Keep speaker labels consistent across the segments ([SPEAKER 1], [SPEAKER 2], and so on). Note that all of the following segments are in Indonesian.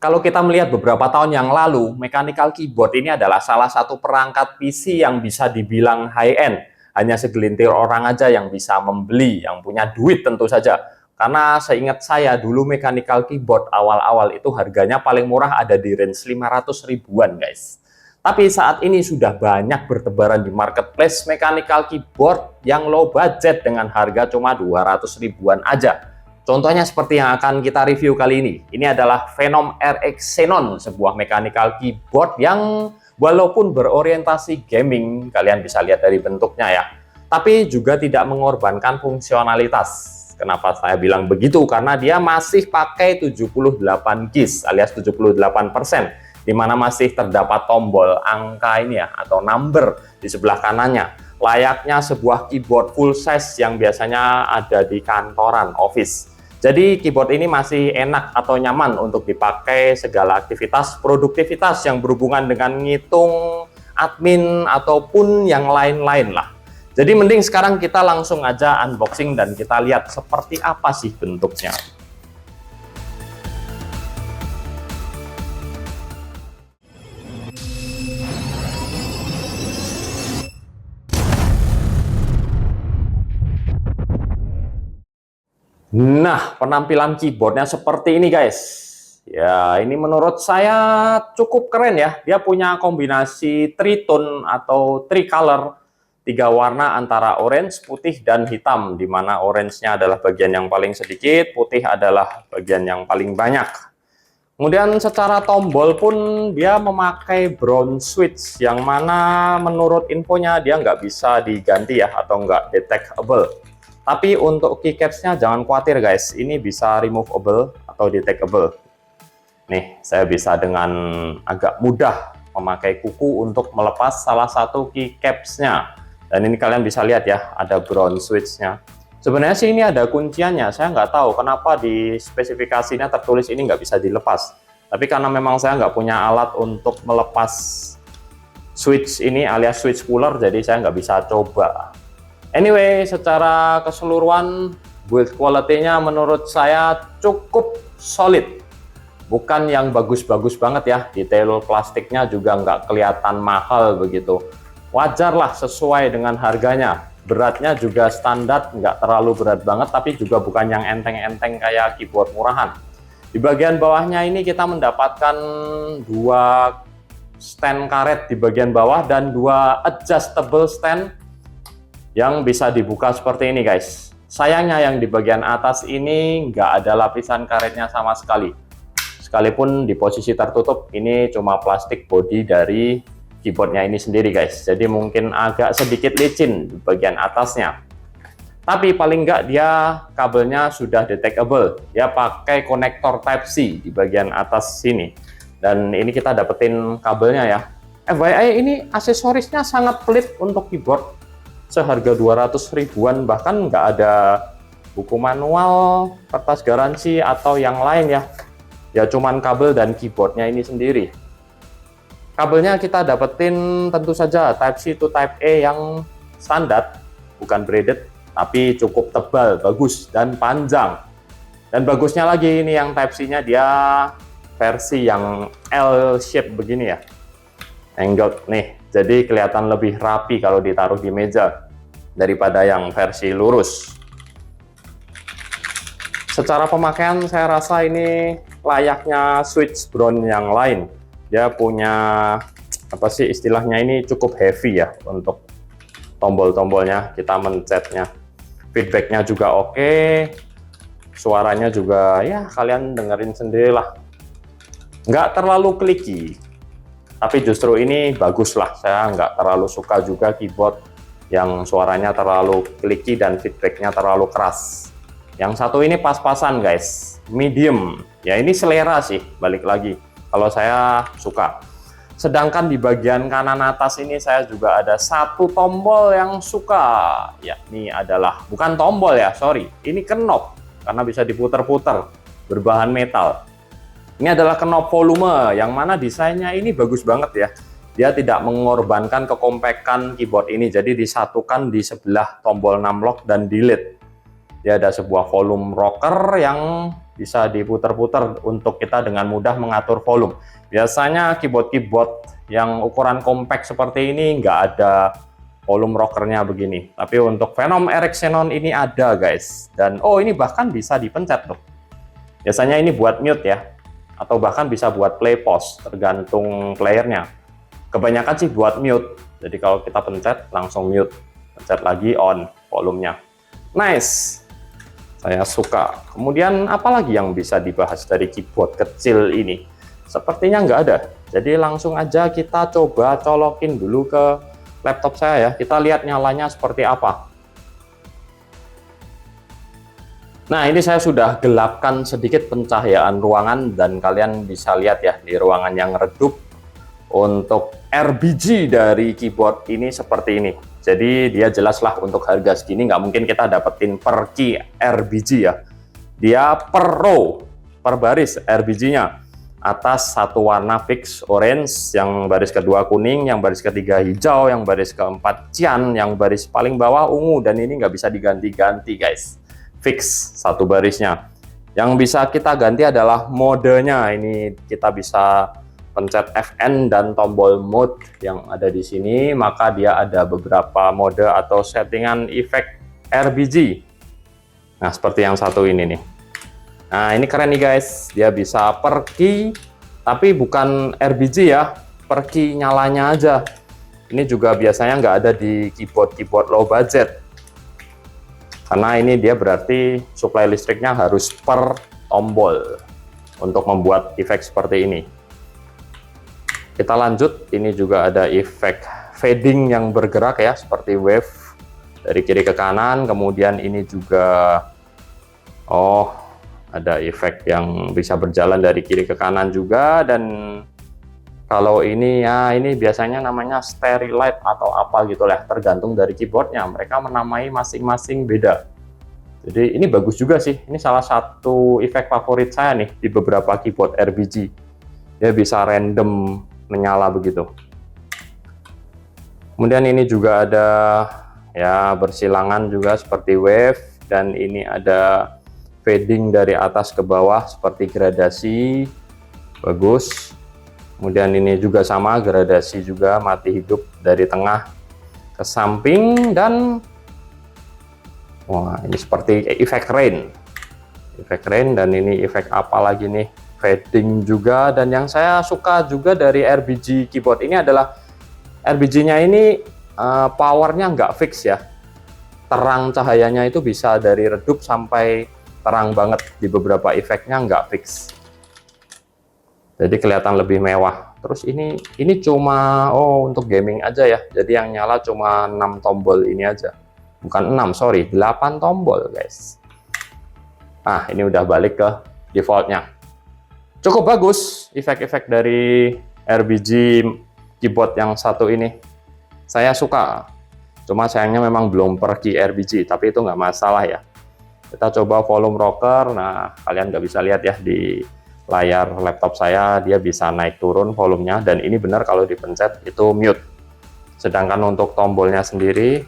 [SPEAKER 1] Kalau kita melihat beberapa tahun yang lalu, mechanical keyboard ini adalah salah satu perangkat PC yang bisa dibilang high-end. Hanya segelintir orang aja yang bisa membeli, yang punya duit tentu saja. Karena seingat saya, dulu mechanical keyboard awal-awal itu harganya paling murah ada di range 500 ribuan, guys. Tapi saat ini sudah banyak bertebaran di marketplace mechanical keyboard yang low budget dengan harga cuma 200 ribuan aja. Contohnya seperti yang akan kita review kali ini. Ini adalah Phenom RX Xenon, sebuah mechanical keyboard yang walaupun berorientasi gaming, kalian bisa lihat dari bentuknya ya, tapi juga tidak mengorbankan fungsionalitas. Kenapa saya bilang begitu? Karena dia masih pakai 78 keys alias 78%, di mana masih terdapat tombol angka ini ya, atau number di sebelah kanannya. Layaknya sebuah keyboard full size yang biasanya ada di kantoran, office. Jadi keyboard ini masih enak atau nyaman untuk dipakai segala aktivitas produktivitas yang berhubungan dengan ngitung, admin, ataupun yang lain-lain lah. Jadi mending sekarang kita langsung aja unboxing dan kita lihat seperti apa sih bentuknya. Nah, penampilan keyboardnya seperti ini guys. Ya, ini menurut saya cukup keren ya. Dia punya kombinasi tritone atau tricolor, 3 warna antara orange, putih, dan hitam. Dimana orange-nya adalah bagian yang paling sedikit, putih adalah bagian yang paling banyak. Kemudian secara tombol pun dia memakai brown switch, yang mana menurut infonya dia nggak bisa diganti ya, atau nggak detectable. Tapi untuk keycaps-nya jangan khawatir guys, ini bisa removable atau detectable. Nih, saya bisa dengan agak mudah memakai kuku untuk melepas salah satu keycaps-nya. Dan ini kalian bisa lihat ya, ada brown switch-nya. Sebenarnya sih ini ada kunciannya, saya nggak tahu kenapa di spesifikasinya tertulis ini nggak bisa dilepas. Tapi karena memang saya nggak punya alat untuk melepas switch ini alias switch puller, jadi saya nggak bisa coba. Anyway, secara keseluruhan build quality-nya menurut saya cukup solid. Bukan yang bagus-bagus banget ya, detail plastiknya juga nggak kelihatan mahal begitu. Wajar lah sesuai dengan harganya. Beratnya juga standar, nggak terlalu berat banget, tapi juga bukan yang enteng-enteng kayak keyboard murahan. Di bagian bawahnya ini kita mendapatkan 2 stand karet di bagian bawah dan 2 adjustable stand yang bisa dibuka seperti ini guys. Sayangnya yang di bagian atas ini nggak ada lapisan karetnya sama sekali. Sekalipun di posisi tertutup, ini cuma plastik body dari keyboardnya ini sendiri guys. Jadi mungkin agak sedikit licin di bagian atasnya. Tapi paling nggak dia kabelnya sudah detectable. Dia pakai konektor Type-C di bagian atas sini. Dan ini kita dapetin kabelnya ya. FYI ini aksesorisnya sangat pelit untuk keyboard. Seharga 200 ribuan, bahkan nggak ada buku manual, kertas garansi, atau yang lain ya. Ya cuman kabel dan keyboardnya ini sendiri. Kabelnya kita dapetin tentu saja Type-C to Type-A yang standar, bukan braided, tapi cukup tebal, bagus, dan panjang. Dan bagusnya lagi ini yang Type-C-nya dia versi yang L-shape begini ya. Angled nih, jadi kelihatan lebih rapi kalau ditaruh di meja daripada yang versi lurus. Secara pemakaian saya rasa ini layaknya switch brown yang lain. Dia punya apa sih istilahnya, ini cukup heavy ya untuk tombol-tombolnya, kita mencetnya. Feedbacknya juga oke, suaranya juga ya kalian dengerin sendirilah. Nggak terlalu clicky. Tapi justru ini bagus lah, saya nggak terlalu suka juga keyboard yang suaranya terlalu clicky dan feedbacknya terlalu keras. Yang satu ini pas-pasan guys, medium. Ya ini selera sih, balik lagi. Kalau saya suka. Sedangkan di bagian kanan atas ini saya juga ada 1 tombol yang suka. Ya ini adalah, bukan tombol ya, sorry. Ini knob, karena bisa diputar-putar, berbahan metal. Ini adalah knob volume, yang mana desainnya ini bagus banget ya. Dia tidak mengorbankan kekompakan keyboard ini, jadi disatukan di sebelah tombol numlock dan delete. Dia ada sebuah volume rocker yang bisa diputar-putar untuk kita dengan mudah mengatur volume. Biasanya keyboard-keyboard yang ukuran compact seperti ini nggak ada volume rockernya begini. Tapi untuk Phenom RX Xenon ini ada guys. Dan oh, ini bahkan bisa dipencet loh. Biasanya ini buat mute ya. Atau bahkan bisa buat play pause, tergantung playernya. Kebanyakan sih buat mute. Jadi kalau kita pencet langsung mute. Pencet lagi on volumenya. Nice. Saya suka. Kemudian apalagi yang bisa dibahas dari keyboard kecil ini? Sepertinya nggak ada. Jadi langsung aja kita coba colokin dulu ke laptop saya ya. Kita lihat nyalanya seperti apa. Nah, ini saya sudah gelapkan sedikit pencahayaan ruangan dan kalian bisa lihat ya di ruangan yang redup. Untuk RBG dari keyboard ini seperti ini. Jadi dia jelaslah untuk harga segini nggak mungkin kita dapetin per key RBG ya. Dia per row, per baris RBG-nya. Atas satu warna fix orange, yang baris kedua kuning, yang baris ketiga hijau, yang baris keempat cyan, yang baris paling bawah ungu, dan ini nggak bisa diganti-ganti guys. Fix satu barisnya. Yang bisa kita ganti adalah modenya. Ini kita bisa pencet FN dan tombol mode yang ada di sini, maka dia ada beberapa mode atau settingan efek RBG. Nah, seperti yang satu ini nih. Nah, ini keren nih guys, dia bisa per key, tapi bukan RBG ya, per key nyalanya aja. Ini juga biasanya nggak ada di keyboard low budget, karena ini dia berarti suplai listriknya harus per tombol untuk membuat efek seperti ini. Kita lanjut, ini juga ada efek fading yang bergerak ya, seperti wave dari kiri ke kanan. Kemudian ini juga, oh, ada efek yang bisa berjalan dari kiri ke kanan juga. Dan kalau ini ya, ini biasanya namanya sterilite atau apa gitu lah, tergantung dari keyboardnya. Mereka menamai masing-masing beda. Jadi ini bagus juga sih. Ini salah satu efek favorit saya nih di beberapa keyboard RBG. Dia bisa random menyala begitu. Kemudian ini juga ada ya bersilangan juga seperti wave, dan ini ada fading dari atas ke bawah seperti gradasi, bagus. Kemudian ini juga sama, gradasi juga, mati hidup dari tengah ke samping. Dan wah, ini seperti efek rain, dan ini efek apa lagi nih, fading juga. Dan yang saya suka juga dari RBG keyboard ini adalah RBG-nya ini powernya nggak fix ya. Terang cahayanya itu bisa dari redup sampai terang banget, di beberapa efeknya nggak fix. Jadi kelihatan lebih mewah. Terus ini cuma untuk gaming aja ya. Jadi yang nyala cuma 6 tombol ini aja. Bukan 6, sorry, 8 tombol guys. Nah, ini udah balik ke defaultnya. Cukup bagus efek-efek dari RBG keyboard yang satu ini. Saya suka. Cuma sayangnya memang belum per key RBG, tapi itu nggak masalah ya. Kita coba volume rocker. Nah, kalian nggak bisa lihat ya di layar laptop saya, dia bisa naik turun volumenya. Dan ini benar kalau dipencet itu mute. Sedangkan untuk tombolnya sendiri,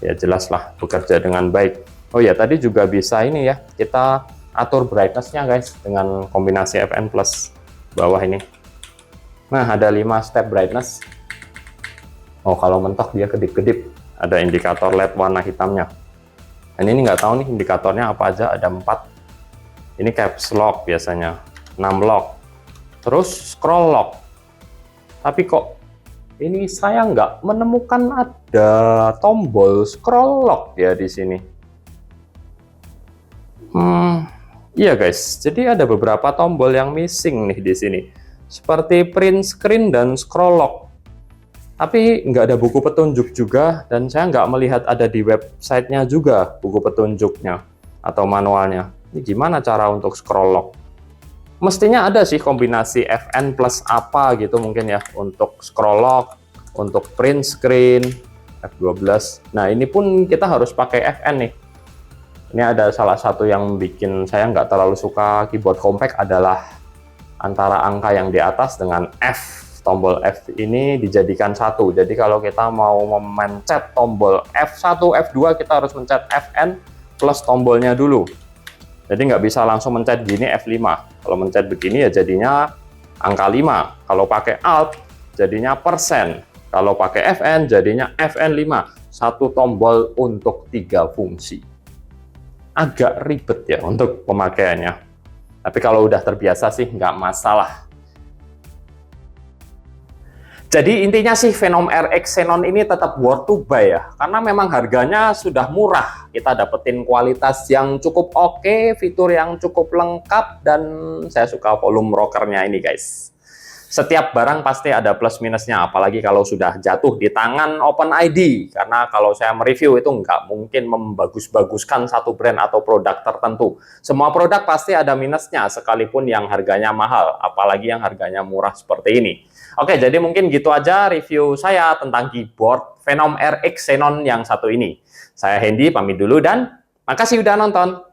[SPEAKER 1] ya jelaslah bekerja dengan baik. Oh ya, tadi juga bisa ini ya, kita atur brightness-nya guys dengan kombinasi FN plus bawah ini. Nah, ada 5 step brightness. Oh, kalau mentok dia kedip-kedip. Ada indikator LED warna hitamnya. Dan ini nggak tahu nih indikatornya apa aja, ada 4. Ini caps lock biasanya, 6 lock. Terus scroll lock. Tapi kok ini saya nggak menemukan ada tombol scroll lock ya di sini. Iya guys, jadi ada beberapa tombol yang missing nih di sini, seperti print screen dan scroll lock. Tapi nggak ada buku petunjuk juga, dan saya nggak melihat ada di websitenya juga buku petunjuknya atau manualnya. Ini gimana cara untuk scroll lock? Mestinya ada sih kombinasi FN plus apa gitu mungkin ya, untuk scroll lock, untuk print screen, F12. Nah, ini pun kita harus pakai FN nih. Ini ada salah satu yang bikin saya nggak terlalu suka keyboard compact adalah antara angka yang di atas dengan F. Tombol F ini dijadikan satu. Jadi kalau kita mau memencet tombol F1, F2, kita harus mencet FN. plus tombolnya dulu. Jadi nggak bisa langsung mencet gini F5. Kalau mencet begini ya jadinya angka 5. Kalau pakai Alt jadinya persen. Kalau pakai Fn jadinya Fn5. Satu tombol untuk 3 fungsi. Agak ribet ya untuk pemakaiannya. Tapi kalau udah terbiasa sih nggak masalah. Jadi intinya sih Phenom RX Xenon ini tetap worth to buy ya, karena memang harganya sudah murah. Kita dapetin kualitas yang cukup oke, fitur yang cukup lengkap, dan saya suka volume rockernya ini guys. Setiap barang pasti ada plus minusnya, apalagi kalau sudah jatuh di tangan OpenID. Karena kalau saya mereview itu nggak mungkin membagus-baguskan satu brand atau produk tertentu. Semua produk pasti ada minusnya, sekalipun yang harganya mahal, apalagi yang harganya murah seperti ini. Oke, jadi mungkin gitu aja review saya tentang keyboard Phenom RX Xenon yang satu ini. Saya Hendy, pamit dulu dan makasih udah nonton.